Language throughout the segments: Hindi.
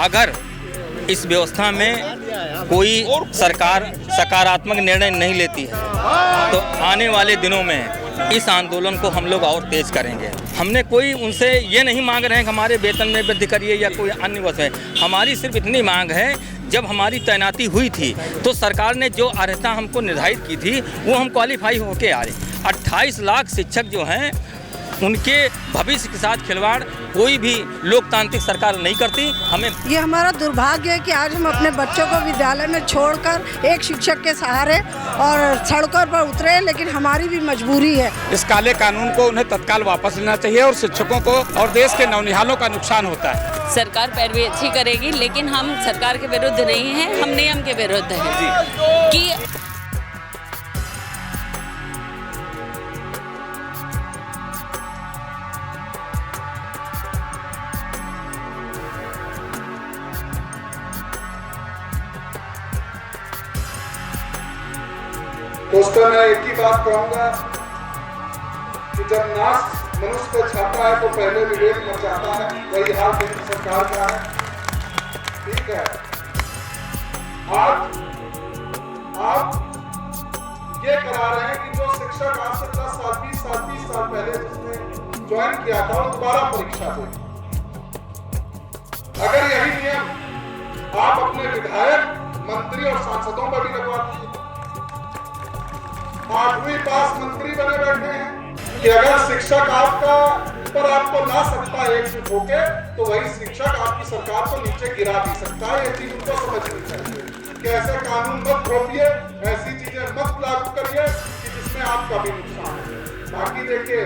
अगर इस व्यवस्था में कोई सरकार सकारात्मक निर्णय नहीं लेती है तो आने वाले दिनों में इस आंदोलन को हम लोग और तेज करेंगे। हमने कोई उनसे ये नहीं मांग रहे हैं कि हमारे वेतन में वृद्धि करिए या कोई अन्य वजह है। हमारी सिर्फ इतनी मांग है, जब हमारी तैनाती हुई थी तो सरकार ने जो अर्हता हमको निर्धारित की थी वो हम क्वालिफाई होके आ रहे। 28 लाख शिक्षक जो हैं उनके भविष्य के साथ खिलवाड़ कोई भी लोकतांत्रिक सरकार नहीं करती। हमें ये हमारा दुर्भाग्य है कि आज हम अपने बच्चों को विद्यालय में छोड़कर एक शिक्षक के सहारे और सड़कों पर उतरे, लेकिन हमारी भी मजबूरी है। इस काले कानून को उन्हें तत्काल वापस लेना चाहिए और शिक्षकों को और देश के नौनिहालों का नुकसान होता है। सरकार पैरवी अच्छी करेगी, लेकिन हम सरकार के विरुद्ध नहीं हैं, हम नियम के विरुद्ध हैं कि दोस्तों, मैं एक ही बात कहूंगा कि जब नाश मनुष्य को छाता है तो पहले विवेक मचाता है। वही हाल केंद्र सरकार का है। ठीक है, आज आप ये करा रहे हैं कि जो शिक्षक आज से 10 साल 20 साल पहले जिसने ज्वाइन किया था वो दोबारा परीक्षा दे। अगर यही नियम आप अपने विधायक, मंत्री और सांसदों पर भी लगवा दीजिए। 8वीं पास मंत्री बने बैठे हैं कि अगर शिक्षक आपका पर आपको ला सकता है एकजुट होके, तो वही शिक्षक आपकी सरकार को नीचे गिरा भी सकता है। ये चीज उनको समझनी चाहिए कि ऐसे कानून मत थोपिए, ऐसी चीजें मत लागू करिए कि जिसमें आपका भी नुकसान है। बाकी देखिए,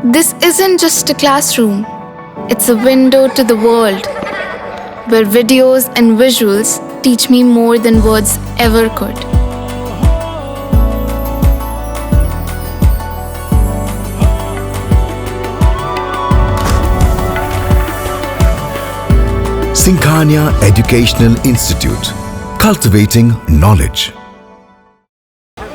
This isn't just a classroom, it's a window to the world, where videos and visuals teach me more than words ever could. Sinkhania Educational Institute, cultivating knowledge.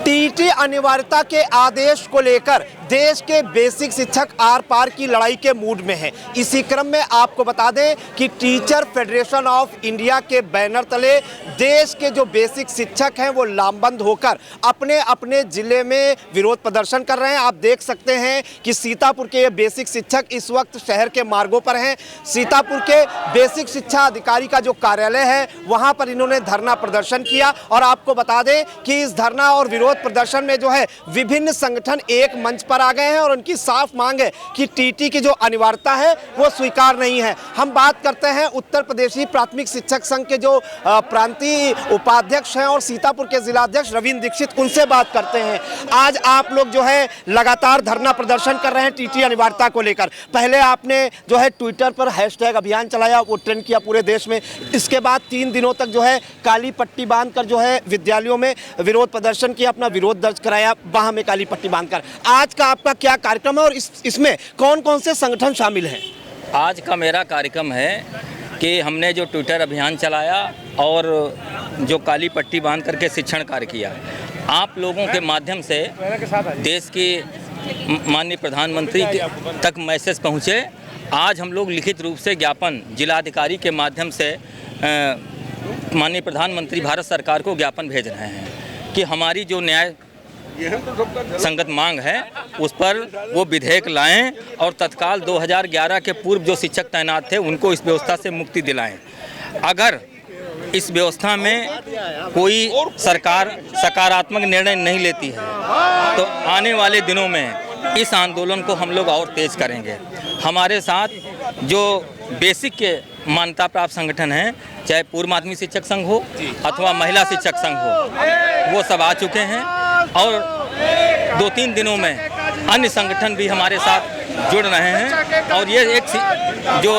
TT अनिवार्यता के आदेश को लेकर देश के बेसिक शिक्षक आर पार की लड़ाई के मूड में हैं। इसी क्रम में आपको बता दें कि टीचर फेडरेशन ऑफ इंडिया के बैनर तले देश के जो बेसिक शिक्षक हैं वो लामबंद होकर अपने अपने ज़िले में विरोध प्रदर्शन कर रहे हैं। आप देख सकते हैं कि सीतापुर के ये बेसिक शिक्षक इस वक्त शहर के मार्गों पर हैं। सीतापुर के बेसिक शिक्षा अधिकारी का जो कार्यालय है वहाँ पर इन्होंने धरना प्रदर्शन किया। और आपको बता दें कि इस धरना और विरोध प्रदर्शन में जो है विभिन्न संगठन एक मंच पर आ गए हैं और उनकी साफ मांग है कि टीटी की जो अनिवार्यता है वो स्वीकार नहीं है। हम बात करते हैं उत्तर प्रदेशी प्राथमिक शिक्षक संघ के जो प्रांतीय उपाध्यक्ष हैं और सीतापुर के जिलाध्यक्ष रविंद्र दीक्षित, उनसे बात करते हैं। आज आप लोग जो है लगातार धरना प्रदर्शन कर रहे हैं टीटी अनिवार्यता को लेकर। पहले आपने जो है ट्विटर पर हैशटैग अभियान चलाया, वो ट्रेंड किया पूरे देश में। इसके बाद 3 दिनों तक जो है काली पट्टी बांधकर जो है विद्यालयों में विरोध प्रदर्शन किया, अपना विरोध दर्ज कराया बाह में काली पट्टी बांधकर। आज का आपका क्या कार्यक्रम है और इसमें कौन कौन से संगठन शामिल हैं? आज का मेरा कार्यक्रम है कि हमने जो ट्विटर अभियान चलाया और जो काली पट्टी बांध करके शिक्षण कार्य किया, आप लोगों के माध्यम से देश के माननीय प्रधानमंत्री तक मैसेज पहुँचे। आज हम लोग लिखित रूप से ज्ञापन जिलाधिकारी के माध्यम से माननीय प्रधानमंत्री भारत सरकार को ज्ञापन भेज रहे हैं कि हमारी जो न्याय संगत मांग है उस पर वो विधेयक लाएं और तत्काल 2011 के पूर्व जो शिक्षक तैनात थे उनको इस व्यवस्था से मुक्ति दिलाएं। अगर इस व्यवस्था में कोई सरकार सकारात्मक निर्णय नहीं लेती है तो आने वाले दिनों में इस आंदोलन को हम लोग और तेज करेंगे। हमारे साथ जो बेसिक के मान्यता प्राप्त संगठन हैं, चाहे पूर्व माध्यमिक शिक्षक संघ हो अथवा महिला शिक्षक संघ हो, वो सब आ चुके हैं और 2-3 दिनों में अन्य संगठन भी हमारे साथ जुड़ रहे हैं और ये एक जो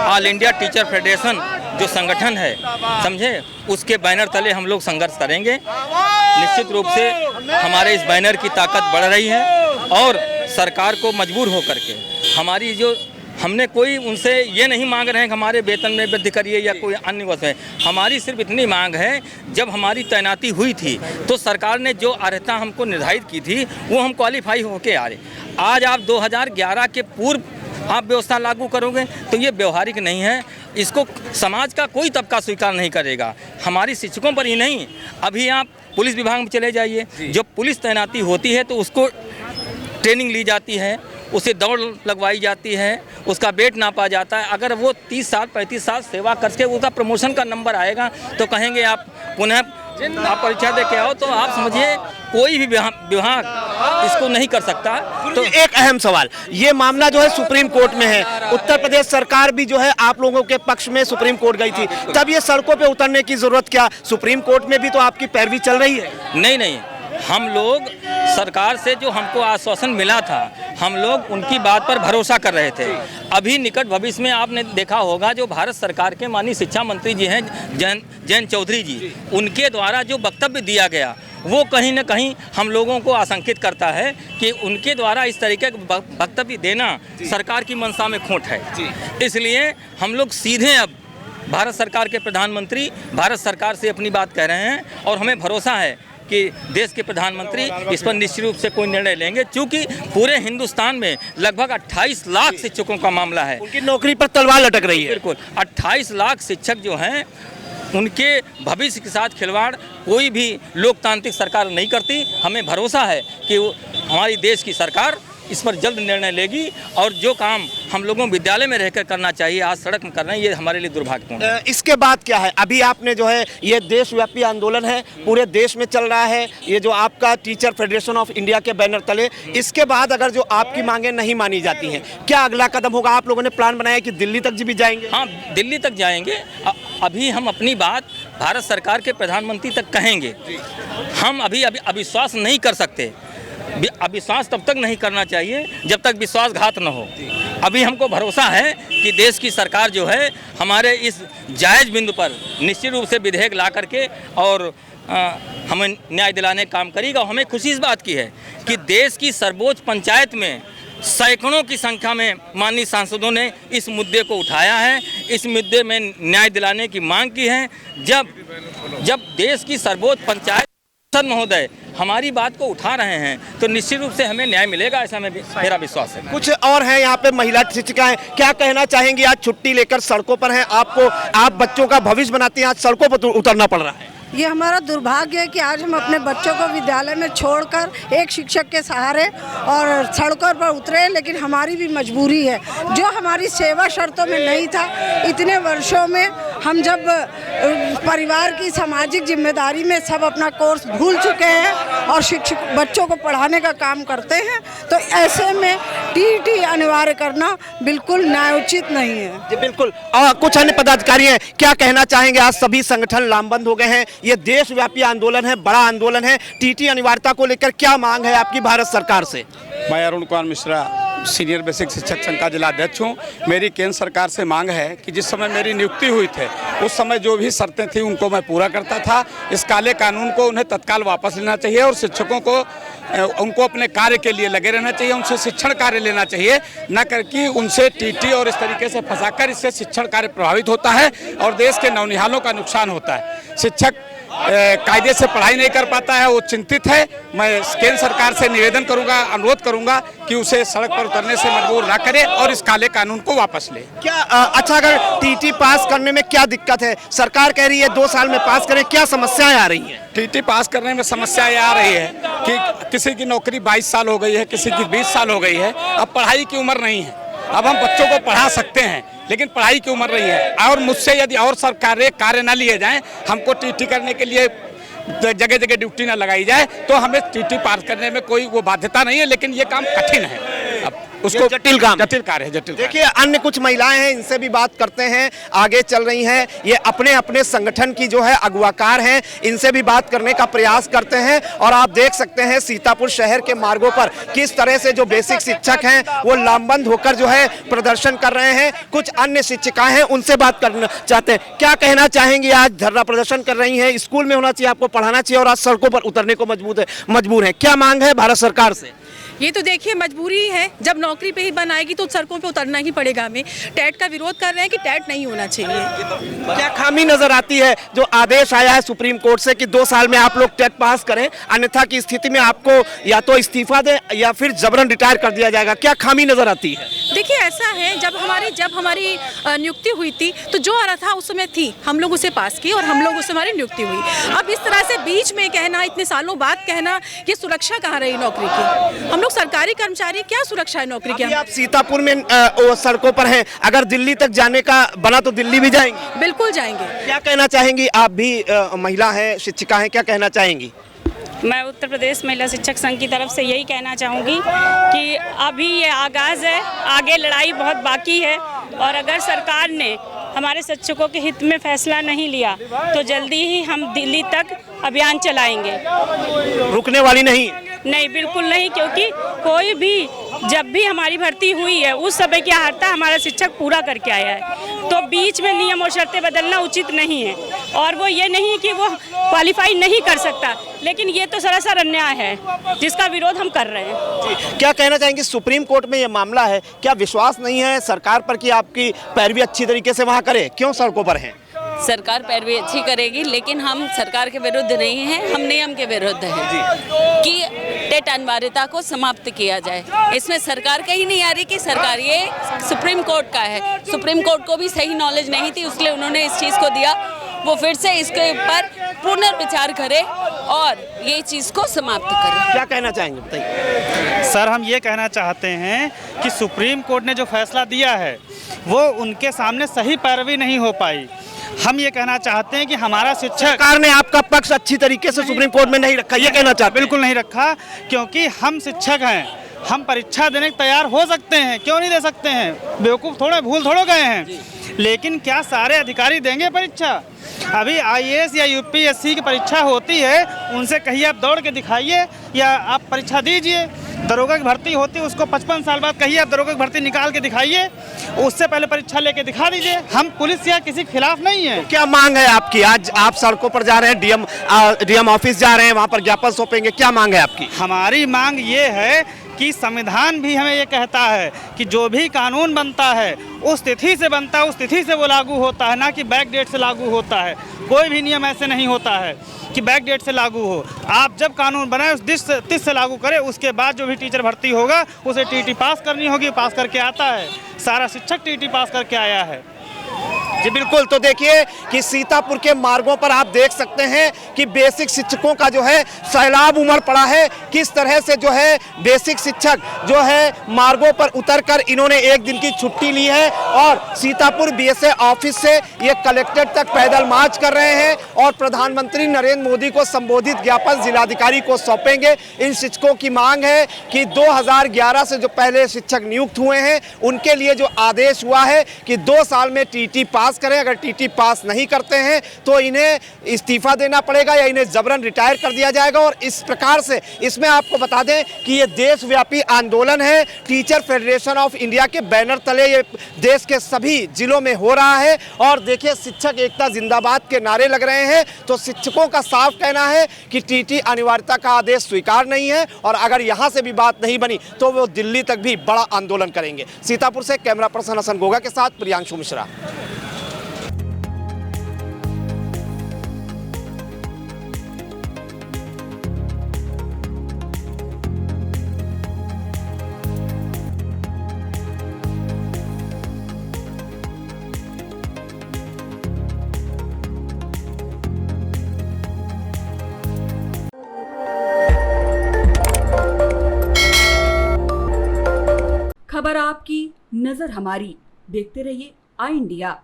ऑल इंडिया टीचर फेडरेशन जो संगठन है, समझे, उसके बैनर तले हम लोग संघर्ष करेंगे। निश्चित रूप से हमारे इस बैनर की ताकत बढ़ रही है और सरकार को मजबूर होकर के हमारी जो हमने कोई उनसे ये नहीं मांग रहे हैं कि हमारे वेतन में वृद्धि करिए या कोई अन्य वस्तु है। हमारी सिर्फ इतनी मांग है, जब हमारी तैनाती हुई थी तो सरकार ने जो अर्हता हमको निर्धारित की थी वो हम क्वालिफाई होके आ रहे। आज आप 2011 के पूर्व आप व्यवस्था लागू करोगे तो ये व्यवहारिक नहीं है। इसको समाज का कोई तबका स्वीकार नहीं करेगा। हमारी शिक्षकों पर ही नहीं, अभी आप पुलिस विभाग में चले जाइए, जब पुलिस तैनाती होती है तो उसको ट्रेनिंग ली जाती है, उसे दौड़ लगवाई जाती है, उसका वेट नापा जाता है। अगर वो 30 साल 35 साल सेवा करके उसका प्रमोशन का नंबर आएगा तो कहेंगे आप पुनः आप परीक्षा दे के आओ, तो आप समझिए कोई भी विभाग इसको नहीं कर सकता। तो एक अहम सवाल, ये मामला जो है सुप्रीम कोर्ट में है। उत्तर प्रदेश सरकार भी जो है आप लोगों के पक्ष में सुप्रीम कोर्ट गई थी, तब ये सड़कों पे उतरने की जरूरत क्या? सुप्रीम कोर्ट में भी तो आपकी पैरवी चल रही है। नहीं, हम लोग सरकार से जो हमको आश्वासन मिला था, हम लोग उनकी बात पर भरोसा कर रहे थे। अभी निकट भविष्य में आपने देखा होगा जो भारत सरकार के माननीय शिक्षा मंत्री जी हैं जयंत चौधरी जी, उनके द्वारा जो वक्तव्य दिया गया वो कहीं न कहीं हम लोगों को आशंकित करता है कि उनके द्वारा इस तरीके का वक्तव्य देना सरकार की मंशा में खोट है। इसलिए हम लोग सीधे अब भारत सरकार के प्रधानमंत्री भारत सरकार से अपनी बात कह रहे हैं और हमें भरोसा है कि देश के प्रधानमंत्री इस पर निश्चित रूप से कोई निर्णय लेंगे, क्योंकि पूरे हिंदुस्तान में लगभग 28 लाख शिक्षकों का मामला है। उनकी नौकरी पर तलवार लटक रही है। बिल्कुल, 28 लाख शिक्षक जो हैं उनके भविष्य के साथ खिलवाड़ कोई भी लोकतांत्रिक सरकार नहीं करती। हमें भरोसा है कि हमारी देश की सरकार इस पर जल्द निर्णय लेगी और जो काम हम लोगों को विद्यालय में रहकर करना चाहिए आज सड़क में कर रहे हैं, ये हमारे लिए दुर्भाग्यपूर्ण है। इसके बाद क्या है? अभी आपने जो है ये देशव्यापी आंदोलन है, पूरे देश में चल रहा है, ये जो आपका टीचर फेडरेशन ऑफ इंडिया के बैनर तले। इसके बाद अगर जो आपकी मांगें नहीं मानी जाती हैं, क्या अगला कदम होगा? आप लोगों ने प्लान बनाया कि दिल्ली तक भी जाएंगे? हाँ, दिल्ली तक जाएंगे। अभी हम अपनी बात भारत सरकार के प्रधानमंत्री तक कहेंगे। हम अभी अविश्वास नहीं कर सकते। अविश्वास तब तक नहीं करना चाहिए जब तक विश्वासघात न हो। अभी हमको भरोसा है कि देश की सरकार जो है हमारे इस जायज़ बिंदु पर निश्चित रूप से विधेयक ला करके और हमें न्याय दिलाने का काम करेगा। हमें खुशी इस बात की है कि देश की सर्वोच्च पंचायत में सैकड़ों की संख्या में माननीय सांसदों ने इस मुद्दे को उठाया है, इस मुद्दे में न्याय दिलाने की मांग की है। जब देश की सर्वोच्च पंचायत महोदय हमारी बात को उठा रहे हैं तो निश्चित रूप से हमें न्याय मिलेगा, ऐसा मेरा विश्वास है। कुछ और है यहाँ पे महिला शिक्षिकाएं, क्या कहना चाहेंगी? आज छुट्टी लेकर सड़कों पर हैं, आप बच्चों का भविष्य बनाती हैं, आज सड़कों पर उतरना पड़ रहा है। ये हमारा दुर्भाग्य है कि आज हम अपने बच्चों को विद्यालय में छोड़कर एक शिक्षक के सहारे और सड़कों पर उतरे, लेकिन हमारी भी मजबूरी है। जो हमारी सेवा शर्तों में नहीं था, इतने वर्षों में हम जब परिवार की सामाजिक जिम्मेदारी में सब अपना कोर्स भूल चुके हैं और शिक्षक बच्चों को पढ़ाने का काम करते हैं, तो ऐसे में टीटी अनिवार्य करना बिल्कुल न्यायोचित नहीं है। जी बिल्कुल। और कुछ अन्य पदाधिकारी हैं, क्या कहना चाहेंगे? आज सभी संगठन लामबंद हो गए हैं, ये देशव्यापी आंदोलन है, बड़ा आंदोलन है, टीटी अनिवार्यता को लेकर क्या मांग है आपकी भारत सरकार से? मैं अरुण कुमार मिश्रा, सीनियर बेसिक शिक्षक संघ का जिला अध्यक्ष हूँ। मेरी केंद्र सरकार से मांग है कि जिस समय मेरी नियुक्ति हुई थी उस समय जो भी शर्तें थी उनको मैं पूरा करता था। इस काले कानून को उन्हें तत्काल वापस लेना चाहिए और शिक्षकों को उनको अपने कार्य के लिए लगे रहना चाहिए, उनसे शिक्षण कार्य लेना चाहिए, न करके उनसे टीटी और इस तरीके से फंसाकर इससे शिक्षण कार्य प्रभावित होता है और देश के नौनिहालों का नुकसान होता है। शिक्षक कायदे से पढ़ाई नहीं कर पाता है, वो चिंतित है। मैं केंद्र सरकार से निवेदन करूंगा, अनुरोध करूंगा कि उसे सड़क पर उतरने से मजबूर ना करे और इस काले कानून को वापस ले। क्या अच्छा, अगर टीटी पास करने में क्या दिक्कत है? सरकार कह रही है 2 साल में पास करें, क्या समस्याएं आ रही हैं? टीटी पास करने में समस्या ये आ रही है कि किसी की नौकरी 22 साल हो गई है, किसी की 20 साल हो गई है। अब पढ़ाई की उम्र नहीं है। अब हम बच्चों को पढ़ा सकते हैं लेकिन पढ़ाई की उम्र नहीं है। और मुझसे यदि और सरकारी कार्य न लिए जाएं, हमको टीटी करने के लिए जगह जगह ड्यूटी न लगाई जाए, तो हमें टीटी पास करने में कोई वो बाध्यता नहीं है, लेकिन ये काम कठिन है। अब उसको जटिल काम कार्य है, जटिल कार्य। देखिए अन्य कुछ महिलाएं हैं, इनसे भी बात करते हैं, आगे चल रही हैं, ये अपने अपने संगठन की जो है अगुवाकार हैं, इनसे भी बात करने का प्रयास करते हैं। और आप देख सकते हैं सीतापुर शहर के मार्गों पर किस तरह से जो बेसिक शिक्षक हैं वो लामबंद होकर जो है प्रदर्शन कर रहे हैं। कुछ अन्य शिक्षिकाएं हैं, उनसे बात करना चाहते हैं। क्या कहना चाहेंगे, आज धरना प्रदर्शन कर रही हैं, स्कूल में होना चाहिए, आपको पढ़ाना चाहिए और आज सड़कों पर उतरने को मजबूर है, क्या मांग है भारत सरकार से? ये तो देखिए मजबूरी है, जब नौकरी पे ही बन आएगी तो सड़कों पे उतरना ही पड़ेगा हमें। टेट का विरोध कर रहे हैं कि टेट नहीं होना चाहिए। क्या खामी नजर आती है जो आदेश आया है सुप्रीम कोर्ट से कि 2 साल में आप लोग टेट पास करें, अन्यथा की स्थिति में आपको या तो इस्तीफा दें या फिर जबरन रिटायर कर दिया जाएगा, क्या खामी नजर आती है? देखिए ऐसा है, जब हमारी नियुक्ति हुई थी तो जो आ रहा था उस समय थी, हम लोग उसे पास किए और हम लोग उससे हमारी नियुक्ति हुई। अब इस तरह से बीच में कहना, इतने सालों बाद कहना, ये सुरक्षा कहाँ रही नौकरी की? हम लोग सरकारी कर्मचारी, क्या सुरक्षा है नौकरी की? आप सीतापुर में सड़कों पर हैं, अगर दिल्ली तक जाने का बना तो दिल्ली भी जाएंगे? बिल्कुल जाएंगे। क्या कहना चाहेंगी, आप भी महिला हैं, शिक्षिका हैं, क्या कहना चाहेंगी? मैं उत्तर प्रदेश महिला शिक्षक संघ की तरफ से यही कहना चाहूँगी कि अभी ये आगाज़ है, आगे लड़ाई बहुत बाकी है और अगर सरकार ने हमारे शिक्षकों के हित में फैसला नहीं लिया तो जल्दी ही हम दिल्ली तक अभियान चलाएंगे। रुकने वाली नहीं? नहीं, बिल्कुल नहीं, क्योंकि कोई भी जब भी हमारी भर्ती हुई है उस समय की अहर्ता हमारा शिक्षक पूरा करके आया है, तो बीच में नियम और शर्तें बदलना उचित नहीं है। और वो ये नहीं कि वो क्वालिफाई नहीं कर सकता, लेकिन ये तो सरासर अन्याय है जिसका विरोध हम कर रहे हैं। क्या कहना चाहेंगे, सुप्रीम कोर्ट में ये मामला है, क्या विश्वास नहीं है सरकार पर कि आपकी पैरवी अच्छी तरीके से वहाँ करे, क्यों सड़कों पर हैं? सरकार पैरवी अच्छी करेगी, लेकिन हम सरकार के विरुद्ध नहीं हैं, हम नियम के विरुद्ध हैं कि टेट अनिवार्यता को समाप्त किया जाए। इसमें सरकार कहीं नहीं आ रही कि सरकार, ये सुप्रीम कोर्ट का है। सुप्रीम कोर्ट को भी सही नॉलेज नहीं थी, इसलिए उन्होंने इस चीज़ को दिया। वो फिर से इसके ऊपर पुनर्विचार करे और ये चीज़ को समाप्त करे। क्या कहना चाहेंगे, बताइए। सर, हम ये कहना चाहते हैं कि सुप्रीम कोर्ट ने जो फैसला दिया है वो उनके सामने सही पैरवी नहीं हो पाई। हम ये कहना चाहते हैं कि हमारा शिक्षक, सरकार ने आपका पक्ष अच्छी तरीके से सुप्रीम कोर्ट में नहीं रखा, ये कहना चाहते? बिल्कुल नहीं रखा, क्योंकि हम शिक्षक हैं, हम परीक्षा देने को तैयार हो सकते हैं, क्यों नहीं दे सकते हैं? बेवकूफ़ थोड़े, भूल थोड़े गए हैं। लेकिन क्या सारे अधिकारी देंगे परीक्षा? अभी आईएएस या यूपीएससी की परीक्षा होती है, उनसे कहिए आप दौड़ के दिखाइए या आप परीक्षा दीजिए। दरोगा की भर्ती होती है, उसको 55 साल बाद कहिए आप दरोगा की भर्ती निकाल के दिखाइए, उससे पहले परीक्षा लेके दिखा दीजिए। हम पुलिस या किसी के खिलाफ नहीं है। क्या मांग है आपकी? आज आप सड़कों पर जा रहे हैं, डीएम ऑफिस जा रहे हैं, वहाँ पर ज्ञापन सौंपेंगे, क्या मांग है आपकी? हमारी मांग ये है कि संविधान भी हमें ये कहता है कि जो भी कानून बनता है उस तिथि से बनता है, उस तिथि से वो लागू होता है, ना कि बैक डेट से लागू होता है। कोई भी नियम ऐसे नहीं होता है कि बैक डेट से लागू हो। आप जब कानून बनाए उस तिथि से लागू करें, उसके बाद जो भी टीचर भर्ती होगा उसे टीटी पास करनी होगी, पास करके आता है। सारा शिक्षक टीटी पास करके आया है। जी बिल्कुल, तो देखिए कि सीतापुर के मार्गों पर आप देख सकते हैं कि बेसिक शिक्षकों का जो है सैलाब उमड़ पड़ा है। किस तरह से जो है बेसिक शिक्षक जो है मार्गों पर उतरकर इन्होंने एक दिन की छुट्टी ली है और सीतापुर बीएसए ऑफिस से ये कलेक्ट्रेट तक पैदल मार्च कर रहे हैं और प्रधानमंत्री नरेंद्र मोदी को संबोधित ज्ञापन जिलाधिकारी को सौंपेंगे। इन शिक्षकों की मांग है कि 2011 से जो पहले शिक्षक नियुक्त हुए हैं उनके लिए जो आदेश हुआ है कि 2 साल में टीटी पास करें, अगर टीटी पास नहीं करते हैं तो इन्हें इस्तीफा देना पड़ेगा या इन्हें जबरन रिटायर कर दिया जाएगा। और इस प्रकार से इसमें आपको बता दें कि ये देशव्यापी आंदोलन है, टीचर फेडरेशन ऑफ इंडिया के बैनर तले ये देश के सभी जिलों में हो रहा है। और देखिए शिक्षक एकता जिंदाबाद के नारे लग रहे हैं। तो शिक्षकों का साफ कहना है कि टीटी अनिवार्यता का आदेश स्वीकार नहीं है और अगर यहाँ से भी बात नहीं बनी तो वो दिल्ली तक भी बड़ा आंदोलन करेंगे। सीतापुर से कैमरा पर्सन हसन गोगा के साथ प्रियांशु मिश्रा। खबर आपकी, नजर हमारी। देखते रहिए आई इंडिया।